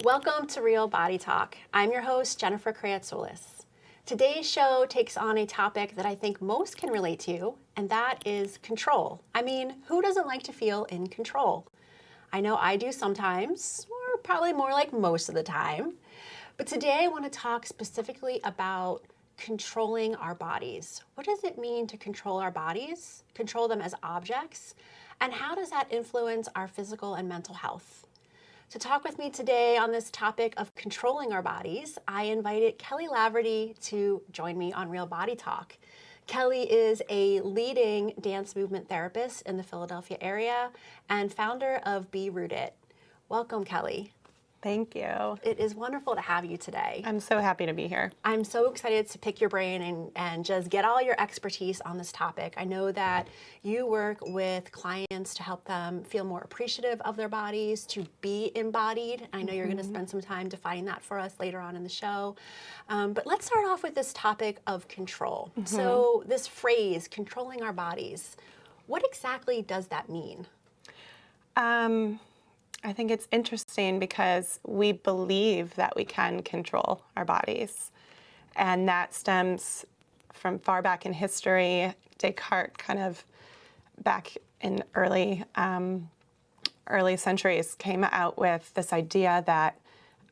Welcome to Real Body Talk. I'm your host, Jennifer Kreatsoulas. Today's show takes on a topic that I think most can relate to, and that is control. I mean, who doesn't like to feel in control? I know I do sometimes, or probably more like most of the time. But today I want to talk specifically about controlling our bodies. What does it mean to control our bodies, control them as objects, and how does that influence our physical and mental health? To talk with me today on this topic of controlling our bodies, I invited Kelly Laverty to join me on Real Body Talk. Kelly is a leading dance movement therapist in the Philadelphia area and founder of Be Rooted. Welcome, Kelly. Thank you. It is wonderful to have you today. I'm so happy to be here. I'm so excited to pick your brain and just get all your expertise on this topic. I know that you work with clients to help them feel more appreciative of their bodies, to be embodied. I know you're going to spend some time defining that for us later on in the show. But let's start off with this topic of control. So this phrase, controlling our bodies, what exactly does that mean? I think it's interesting because we believe that we can control our bodies. And that stems from far back in history. Descartes kind of back in early centuries came out with this idea that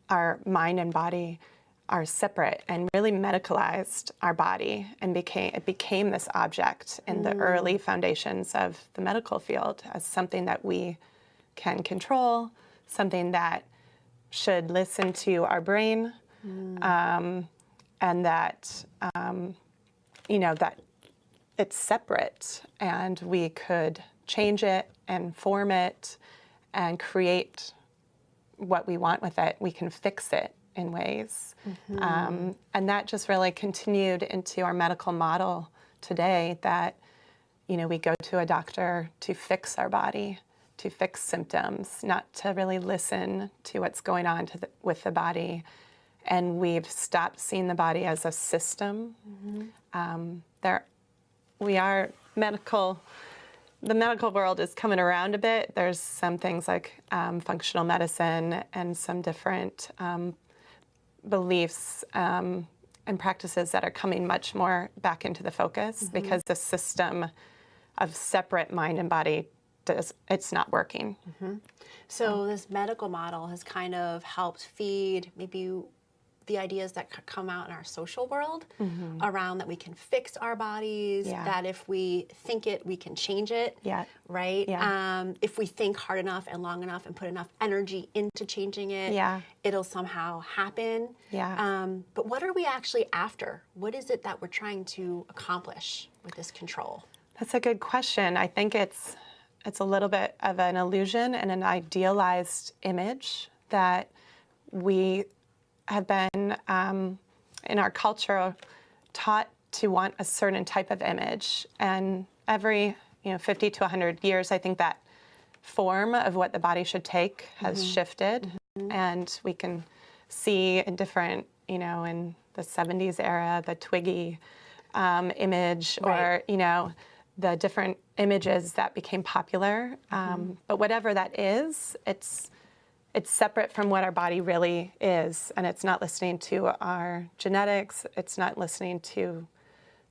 our mind and body are separate and really medicalized our body, and it became this object in the early foundations of the medical field as something that we can control, something that should listen to our brain, and that, that it's separate and we could change it and form it and create what we want with it. We can fix it in ways. And that just really continued into our medical model today that, we go to a doctor to fix our body, to fix symptoms, not to really listen to what's going on with the body. And we've stopped seeing the body as a system. We are medical. The medical world is coming around a bit. There's some things like functional medicine and some different beliefs and practices that are coming much more back into the focus because the system of separate mind and body it's not working. So this medical model has kind of helped feed maybe the ideas that come out in our social world around that we can fix our bodies, that if we think it, we can change it, right? If we think hard enough and long enough and put enough energy into changing it, it'll somehow happen. But what are we actually after? What is it that we're trying to accomplish with this control? That's a good question. I think it's a little bit of an illusion and an idealized image that we have been, in our culture, taught to want a certain type of image. And every 50 to 100 years, I think that form of what the body should take has shifted. And we can see in different, in the 70s era, the Twiggy image, or, the different images that became popular. But whatever that is, it's separate from what our body really is. And it's not listening to our genetics. It's not listening to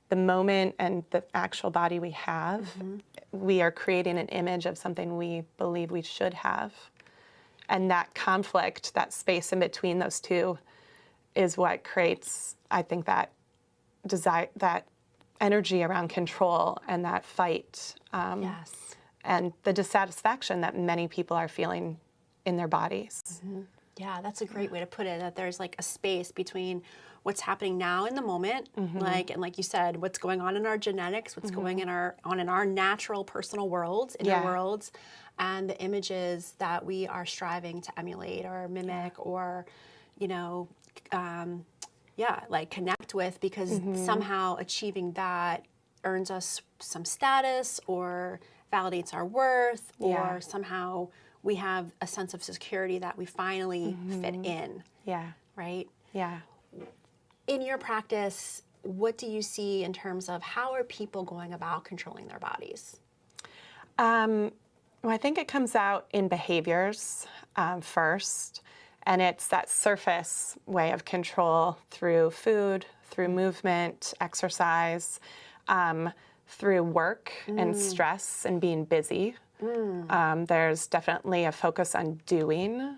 the moment and the actual body we have. We are creating an image of something we believe we should have. And that conflict, that space in between those two, is what creates, I think, that desire, that energy around control and that fight, and the dissatisfaction that many people are feeling in their bodies. Yeah, that's a great way to put it, that there's like a space between what's happening now in the moment, like you said, what's going on in our genetics, what's going on in our natural personal worlds, inner worlds, and the images that we are striving to emulate or mimic or, like connect with, because somehow achieving that earns us some status or validates our worth, or somehow we have a sense of security that we finally fit in. Right? In your practice, what do you see in terms of how are people going about controlling their bodies? Well, I think it comes out in behaviors first. And it's that surface way of control through food, through movement, exercise, through work and stress and being busy. There's definitely a focus on doing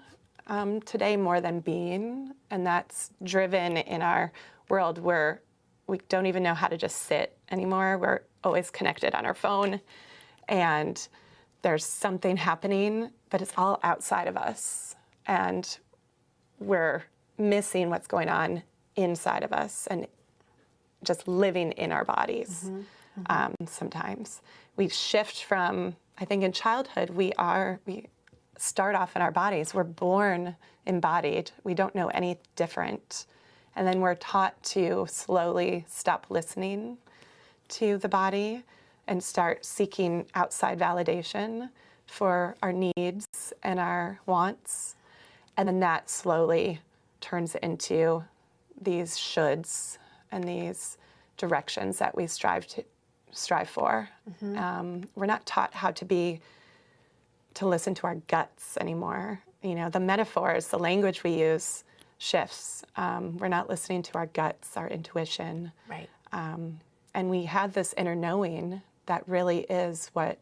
today more than being, and that's driven in our world where we don't even know how to just sit anymore. We're always connected on our phone, and there's something happening, but it's all outside of us, and we're missing what's going on inside of us and just living in our bodies. Sometimes we shift from, I think in childhood, we start off in our bodies. We're born embodied. We don't know any different. And then we're taught to slowly stop listening to the body and start seeking outside validation for our needs and our wants. And then that slowly turns into these shoulds and these directions that we strive for. We're not taught how to listen to our guts anymore. You know, the metaphors, the language we use shifts. We're not listening to our guts, our intuition. Right. And we have this inner knowing that really is what,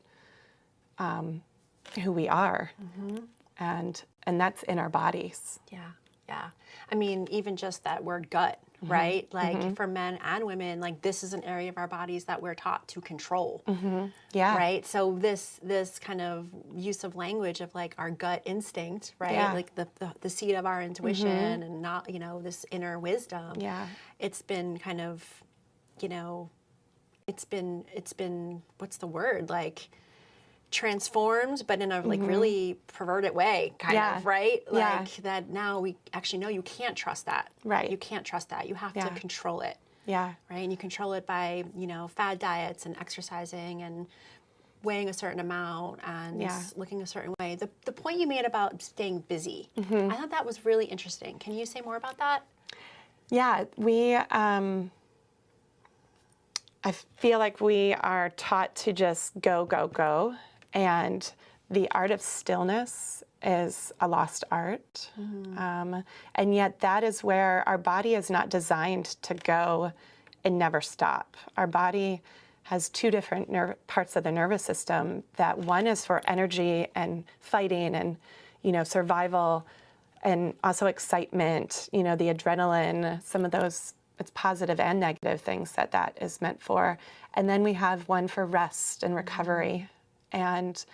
who we are. And that's in our bodies. Yeah, yeah. I mean, even just that word gut, right? Like for men and women, like this is an area of our bodies that we're taught to control. Yeah. Right. So this kind of use of language of like our gut instinct, right? Yeah. Like the seed of our intuition and not, this inner wisdom. Yeah. It's been kind of, it's been what's the word? Like transformed, but in a like really perverted way, kind of, right? Like that now we actually know you can't trust that. Right. You can't trust that. You have to control it. Yeah. Right. And you control it by, fad diets and exercising and weighing a certain amount and looking a certain way. The point you made about staying busy, I thought that was really interesting. Can you say more about that? Yeah, I feel like we are taught to just go, go, go. And the art of stillness is a lost art. And yet that is where our body is not designed to go and never stop. Our body has two different parts of the nervous system. That one is for energy and fighting and, survival, and also excitement, the adrenaline, some of those, it's positive and negative things that is meant for. And then we have one for rest and recovery. And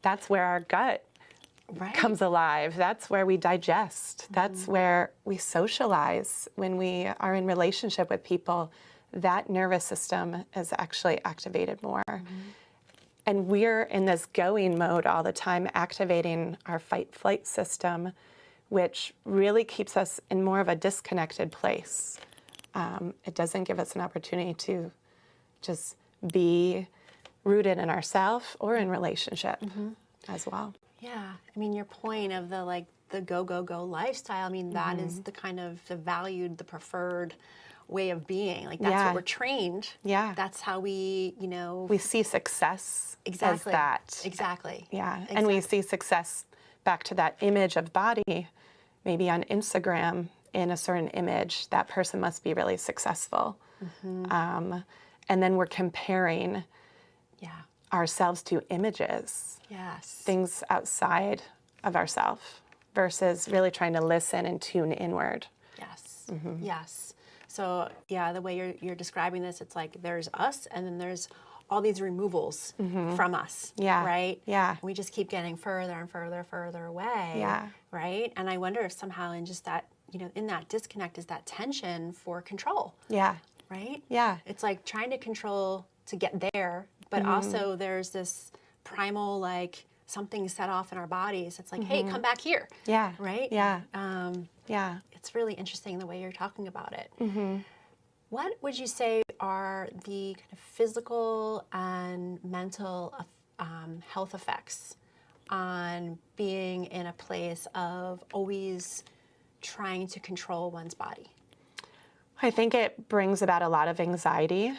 that's where our gut comes alive. That's where we digest. That's where we socialize. When we are in relationship with people, that nervous system is actually activated more. And we're in this going mode all the time, activating our fight-flight system, which really keeps us in more of a disconnected place. It doesn't give us an opportunity to just be rooted in ourselves or in relationship as well. Yeah. I mean, your point of the go, go, go lifestyle, I mean, that is the kind of the valued, the preferred way of being. Like that's what we're trained. Yeah. That's how we, we see success as that. Exactly. Yeah. Exactly. And we see success back to that image of body, maybe on Instagram in a certain image, that person must be really successful. And then we're comparing ourselves to images, things outside of ourselves, versus really trying to listen and tune inward. Yes. Yes. So the way you're describing this, it's like there's us, and then there's all these removals from us. Yeah. Right. Yeah. And we just keep getting further and further away. Yeah. Right. And I wonder if somehow in just that, in that disconnect is that tension for control. Yeah. Right. Yeah. It's like trying to control to get there, but also there's this primal, like something set off in our bodies. It's like, hey, come back here. Yeah. Right. Yeah. It's really interesting the way you're talking about it. What would you say are the kind of physical and mental health effects on being in a place of always trying to control one's body? I think it brings about a lot of anxiety.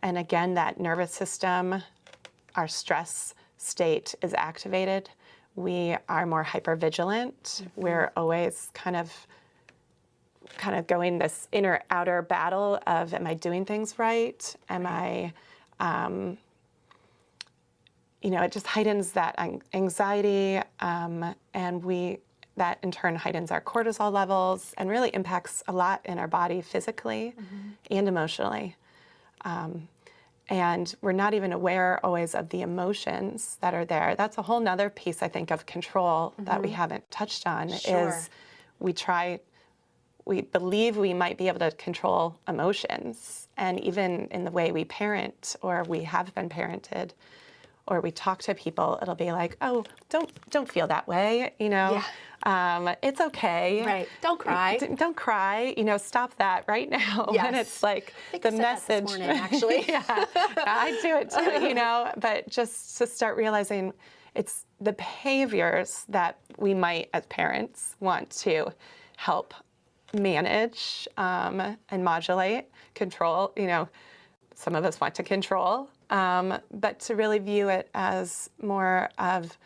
And again, that nervous system, our stress state is activated We are more hypervigilant. We're always kind of going this inner outer battle of, am I doing things right? Am I, it just heightens that anxiety, and that in turn heightens our cortisol levels and really impacts a lot in our body physically and emotionally. And we're not even aware always of the emotions that are there. That's a whole nother piece, I think, of control that we haven't touched on. Sure. Is we believe we might be able to control emotions. And even in the way we parent, or we have been parented, or we talk to people, it'll be like, oh, don't feel that way, it's okay. Right. Don't cry. Don't cry. Stop that right now. Yes. And it's like I think the I said message. that this morning, actually. Yeah, I do it too, But just to start realizing it's the behaviors that we might, as parents, want to help manage and modulate, control. Some of us want to control, but to really view it as more of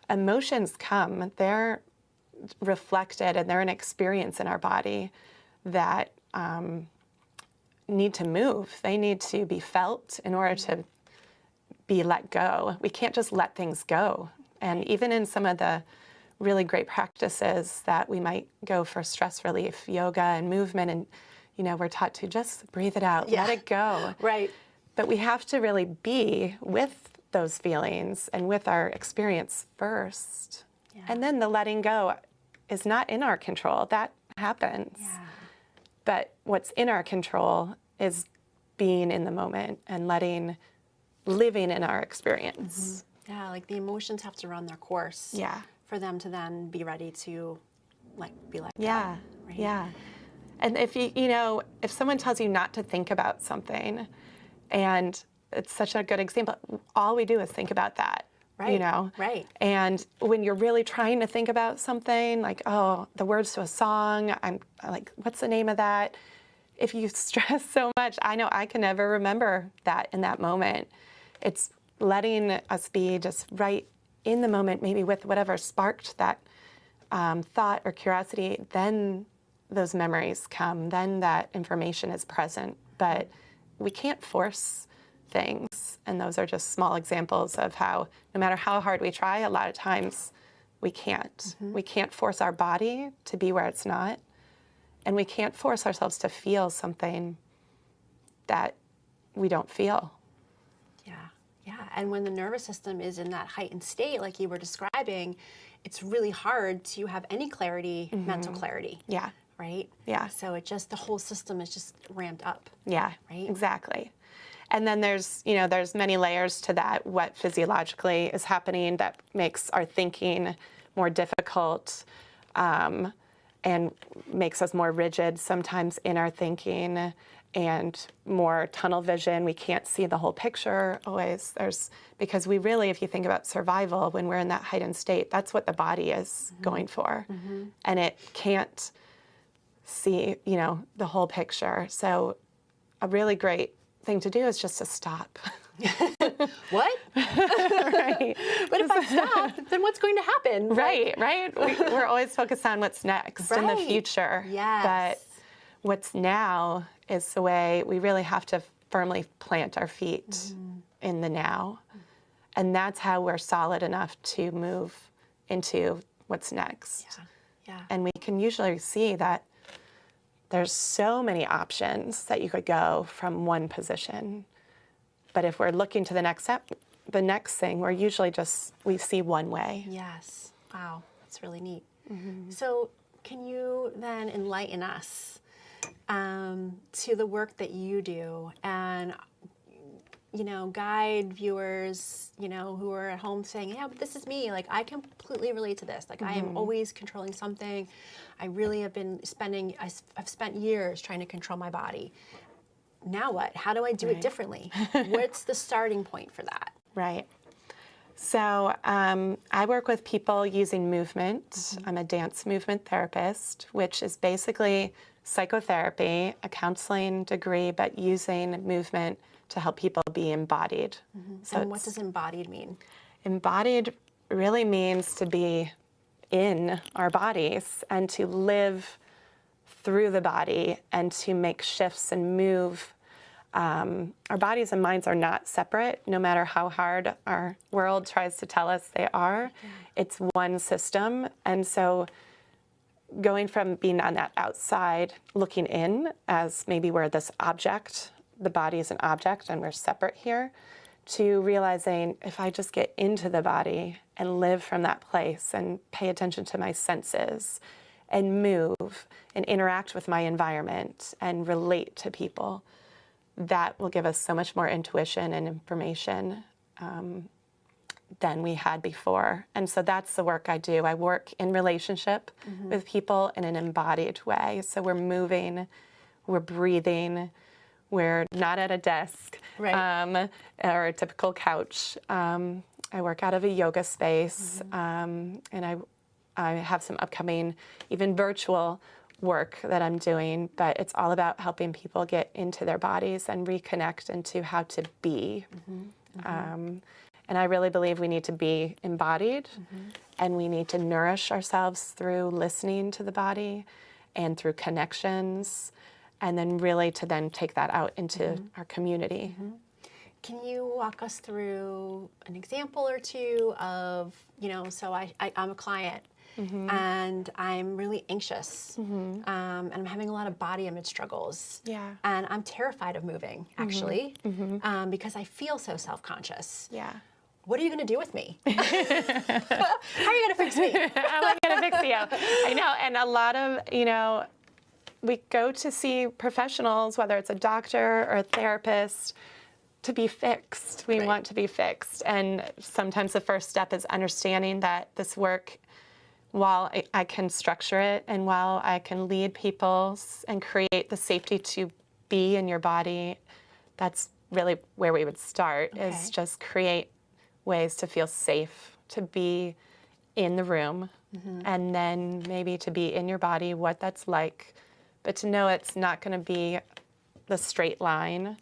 emotions come. They're reflected, and they're an experience in our body that need to move. They need to be felt in order to be let go. We can't just let things go. And even in some of the really great practices that we might go for stress relief, yoga and movement, and we're taught to just breathe it out, let it go. Right. But we have to really be with those feelings and with our experience first. Yeah. And then the letting go is not in our control. That happens. Yeah. But what's in our control is being in the moment and living in our experience. Yeah, like the emotions have to run their course. Yeah. For them to then be ready to be let go. Yeah. Right? Yeah. And if if someone tells you not to think about something, and it's such a good example, all we do is think about that. Right. Right. And when you're really trying to think about something, like, oh, the words to a song, I'm like, what's the name of that? If you stress so much, I know I can never remember that in that moment. It's letting us be just right in the moment, maybe with whatever sparked that thought or curiosity, then those memories come, then that information is present. But we can't force things. And those are just small examples of how, no matter how hard we try, a lot of times we can't. We can't force our body to be where it's not. And we can't force ourselves to feel something that we don't feel. Yeah, and when the nervous system is in that heightened state, like you were describing, it's really hard to have any clarity, mental clarity. Yeah. Right? Yeah. So the whole system is just ramped up. Yeah, right? Exactly. And then there's many layers to that, what physiologically is happening that makes our thinking more difficult, and makes us more rigid sometimes in our thinking, and more tunnel vision. We can't see the whole picture always. Because we really, if you think about survival, when we're in that heightened state, that's what the body is going for. And it can't see, the whole picture. So a really great thing to do is just to stop. What? Right. But if I stop, then what's going to happen? Right. We're always focused on what's next in the Right. future. Yes. But what's now is the way we really have to firmly plant our feet in the now. And that's how we're solid enough to move into what's next. Yeah. And we can usually see that there's so many options that you could go from one position. But if we're looking to the next step, the next thing, we see one way. Yes. Wow. That's really neat. So can you then enlighten us to the work that you do and, guide viewers, who are at home saying, yeah, but this is me. Like, I completely relate to this. Like, I am always controlling something. I really have been I've spent years trying to control my body. Now what? How do I do it differently? What's the starting point for that? Right. So I work with people using movement. I'm a dance movement therapist, which is basically psychotherapy, a counseling degree, but using movement to help people be embodied. And what does embodied mean? Embodied really means to be in our bodies and to live through the body and to make shifts and move. Our bodies and minds are not separate, no matter how hard our world tries to tell us they are. It's one system. And so going from being on that outside, looking in as maybe we're this object, the body is an object and we're separate here, to realizing if I just get into the body and live from that place and pay attention to my senses and move and interact with my environment and relate to people, that will give us so much more intuition and information than we had before. And so that's the work I do. I work in relationship with people in an embodied way. So we're moving, we're breathing, we're not at a desk or a typical couch. I work out of a yoga space, and I have some upcoming, even virtual work that I'm doing, but it's all about helping people get into their bodies and reconnect into how to be. And I really believe we need to be embodied, and we need to nourish ourselves through listening to the body and through connections, and then really to then take that out into our community. Can you walk us through an example or two of, so I'm a client and I'm really anxious and I'm having a lot of body image struggles. Yeah. And I'm terrified of moving, actually, because I feel so self-conscious. Yeah. What are you going to do with me? How are you going to fix me? How am I going to fix you? I know. And a lot of, we go to see professionals, whether it's a doctor or a therapist, to be fixed. We want to be fixed. And sometimes the first step is understanding that this work, while I can structure it and while I can lead people and create the safety to be in your body, that's really where we would start, is just create ways to feel safe, to be in the room, and then maybe to be in your body, what that's like, but to know it's not going to be the straight line.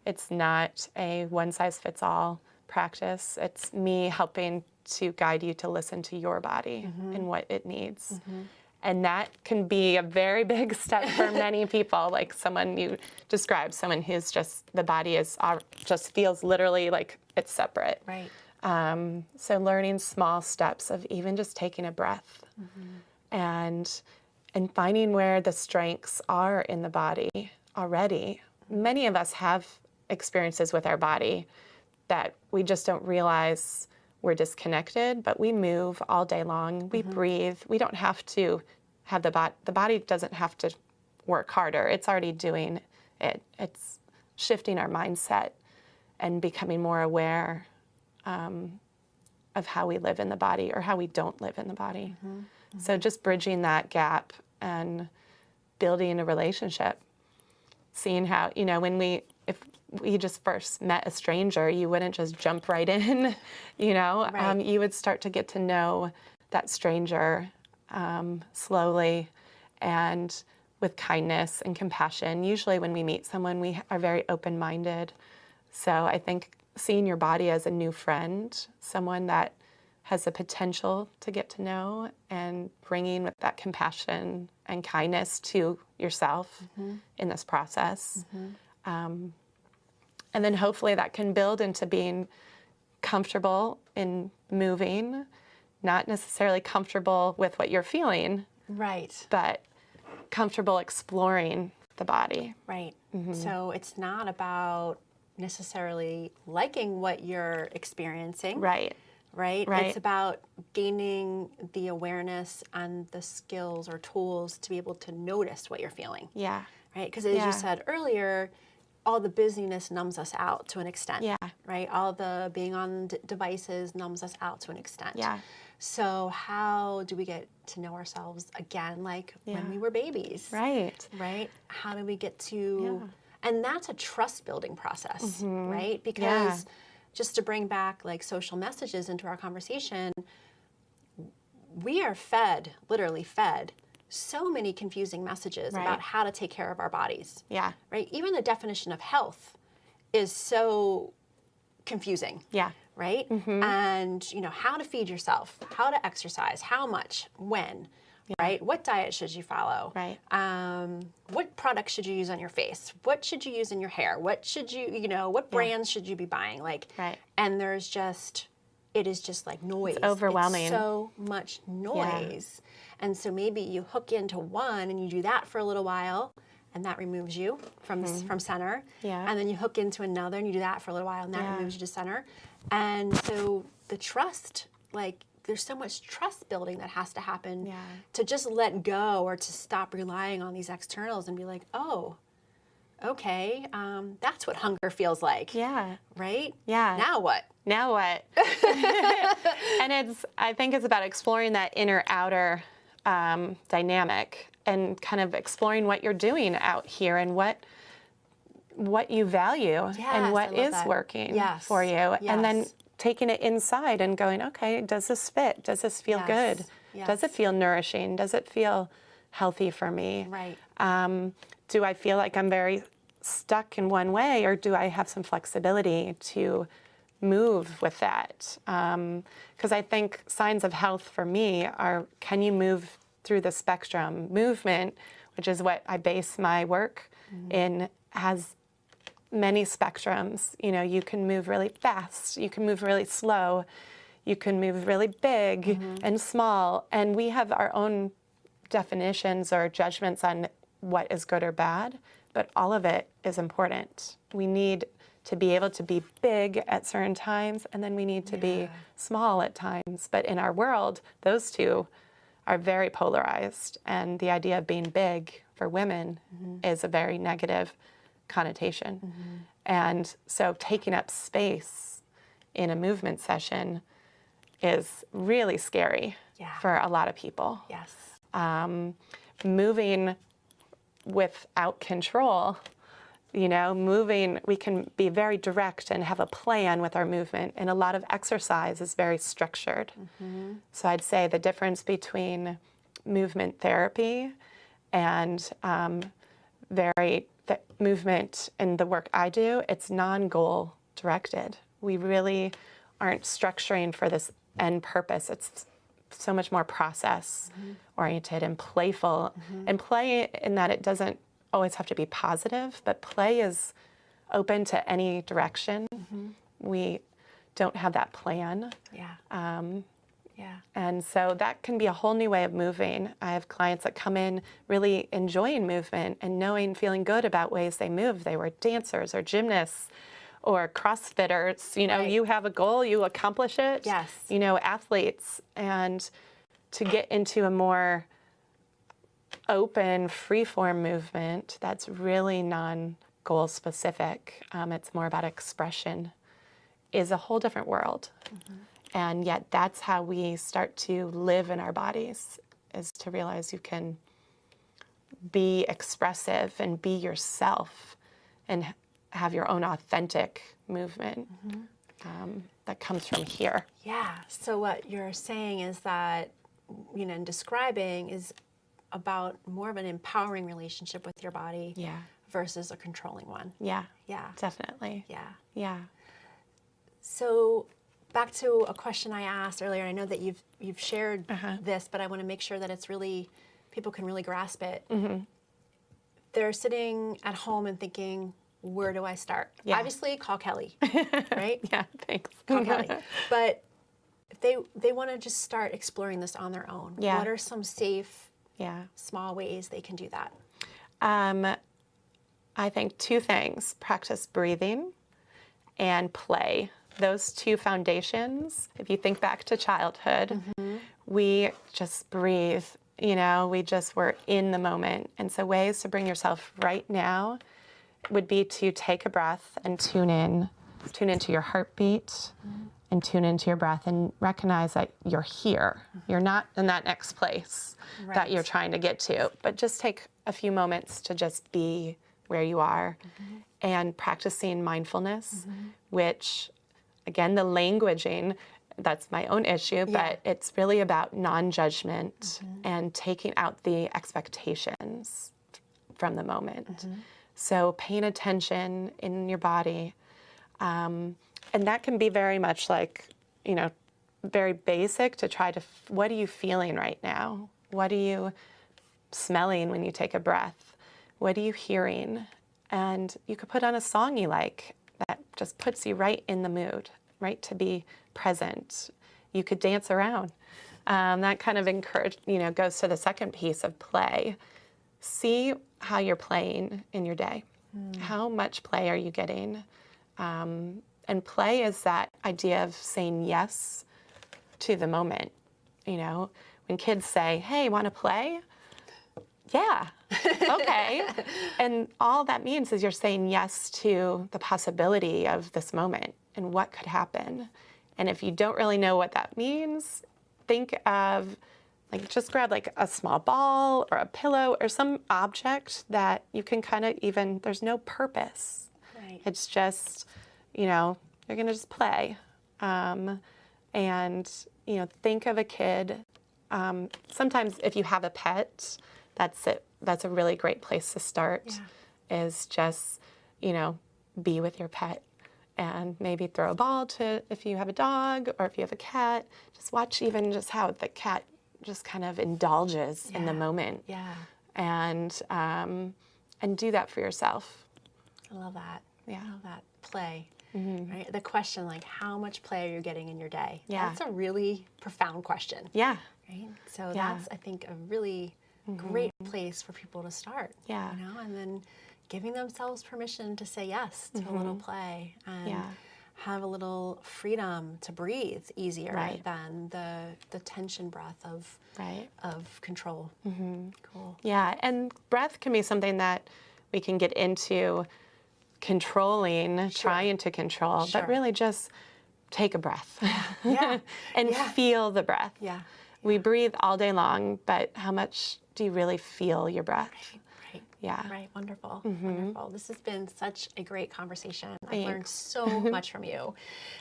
It's not a one-size-fits-all practice. It's me helping to guide you to listen to your body and what it needs. And that can be a very big step for many people, like someone you described, someone who's just, the body is just feels literally like it's separate. Right. So learning small steps of even just taking a breath and finding where the strengths are in the body already. Many of us have experiences with our body that we just don't realize we're disconnected, but we move all day long. We breathe. We don't have to have the body doesn't have to work harder. It's already doing it. It's shifting our mindset and becoming more aware of how we live in the body or how we don't live in the body. So just bridging that gap and building a relationship, seeing how, if we just first met a stranger, you wouldn't just jump right in, you would start to get to know that stranger slowly and with kindness and compassion. Usually when we meet someone, we are very open-minded. So I think seeing your body as a new friend, someone that has the potential to get to know, and bringing with that compassion and kindness to yourself in this process. And then hopefully that can build into being comfortable in moving, not necessarily comfortable with what you're feeling, but comfortable exploring the body. Right. So it's not about necessarily liking what you're experiencing. Right. It's about gaining the awareness and the skills or tools to be able to notice what you're feeling. Yeah. Right? Because as you said earlier, all the busyness numbs us out to an extent. Yeah. Right? All the being on devices numbs us out to an extent. Yeah. So how do we get to know ourselves again, like when we were babies? Right. Right? How do we get to... And that's a trust building process, right? Because just to bring back like social messages into our conversation, we are fed, literally fed, so many confusing messages about how to take care of our bodies. Right? Even the definition of health is so confusing. right? And, how to feed yourself, how to exercise, how much, when, right? What diet should you follow? Right. What products should you use on your face? What should you use in your hair? What should you, what brands should you be buying? Right. And it is just like noise. It's overwhelming. It's so much noise. And so maybe you hook into one and you do that for a little while, and that removes you from center. Yeah. And then you hook into another and you do that for a little while, and that removes you to center. And so the trust, there's so much trust building that has to happen to just let go or to stop relying on these externals and be like, oh, okay, that's what hunger feels like. Yeah. Right? Yeah. Now what? Now what? And I think it's about exploring that inner-outer dynamic and kind of exploring what you're doing out here and what you value and what is working for you. And then taking it inside and going, okay, does this fit? Does this feel good? Does it feel nourishing? Does it feel healthy for me? Right. Do I feel like I'm very stuck in one way, or do I have some flexibility to move with that? Because I think signs of health for me are, can you move through the spectrum? Movement, which is what I base my work in, has many spectrums. You can move really fast, you can move really slow, you can move really big and small, and we have our own definitions or judgments on what is good or bad, but all of it is important. We need to be able to be big at certain times, and then we need to be small at times. But in our world, those two are very polarized, and the idea of being big for women is a very negative connotation. And so taking up space in a movement session is really scary for a lot of people. Yes. Moving without control, moving, we can be very direct and have a plan with our movement, and a lot of exercise is very structured. So I'd say the difference between movement therapy and movement in the work I do, it's non-goal directed. We really aren't structuring for this end purpose. It's so much more process oriented and playful. And play in that it doesn't always have to be positive, but play is open to any direction. We don't have that plan. And so that can be a whole new way of moving. I have clients that come in really enjoying movement and feeling good about ways they move. They were dancers or gymnasts or CrossFitters. You have a goal, you accomplish it. Yes. Athletes. And to get into a more open, free-form movement that's really non-goal specific, it's more about expression, is a whole different world. And yet that's how we start to live in our bodies, is to realize you can be expressive and be yourself and have your own authentic movement that comes from here. Yeah. So what you're saying is that, and describing is about more of an empowering relationship with your body versus a controlling one. Yeah. Yeah. Definitely. Yeah. Yeah. So back to a question I asked earlier. I know that you've shared this, but I want to make sure that it's really, people can really grasp it. They're sitting at home and thinking, where do I start? Obviously, call Kelly, right? Yeah, thanks. Call Kelly. But if they want to just start exploring this on their own, what are some safe, small ways they can do that? I think two things: practice breathing and play. Those two foundations, if you think back to childhood, we just breathe, we just were in the moment. And so ways to bring yourself right now would be to take a breath and tune into your heartbeat and tune into your breath and recognize that you're here. You're not in that next place that you're trying to get to, but just take a few moments to just be where you are. And practicing mindfulness, which, again, the languaging, that's my own issue, but it's really about non-judgment and taking out the expectations from the moment. So paying attention in your body, And that can be very much like, very basic to try to, what are you feeling right now? What are you smelling when you take a breath? What are you hearing? And you could put on a song you like that just puts you right in the mood, right, to be present. You could dance around. That kind of goes to the second piece of play. See how you're playing in your day. How much play are you getting? And play is that idea of saying yes to the moment. When kids say, hey, want to play? Yeah, okay. And all that means is you're saying yes to the possibility of this moment and what could happen. And if you don't really know what that means, think of, just grab a small ball or a pillow or some object that you can there's no purpose. Right. It's just, you're going to just play. And think of a kid. Sometimes if you have a pet, that's it. That's a really great place to start. Yeah. Is just, be with your pet and maybe throw a ball to, if you have a dog or if you have a cat, just watch even just how the cat just kind of indulges in the moment. Yeah. And do that for yourself. I love that. Yeah. I love that. Play. Right? The question, how much play are you getting in your day? Yeah. That's a really profound question. Yeah. Right? So that's, I think, a really great place for people to start. Yeah. And then giving themselves permission to say yes to a little play and have a little freedom to breathe easier than the tension breath of control. Cool. Yeah, and breath can be something that we can get into controlling, trying to control, but really just take a breath and feel the breath. Yeah. We breathe all day long, but how much do you really feel your breath? Right. Yeah. Right. Wonderful. Wonderful. This has been such a great conversation. I've learned so much from you.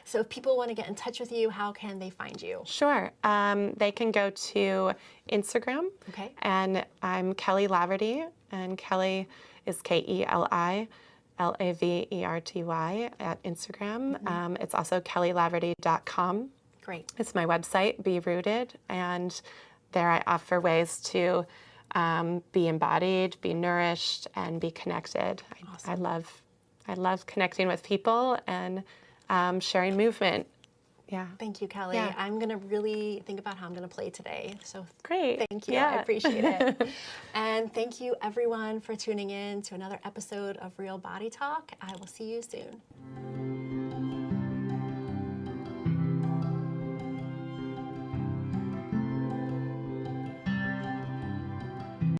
So if people want to get in touch with you, how can they find you? Sure. They can go to Instagram. Okay. And I'm Kelly Laverty, and Kelly is KELI. Laverty at Instagram. It's also kellylaverty.com. Great. It's my website, Be Rooted, and there I offer ways to be embodied, be nourished, and be connected. Awesome. I love connecting with people and sharing movement. Yeah. Thank you, Kelly. Yeah. I'm going to really think about how I'm going to play today. So great. Thank you. Yeah. I appreciate it. And thank you, everyone, for tuning in to another episode of Real Body Talk. I will see you soon.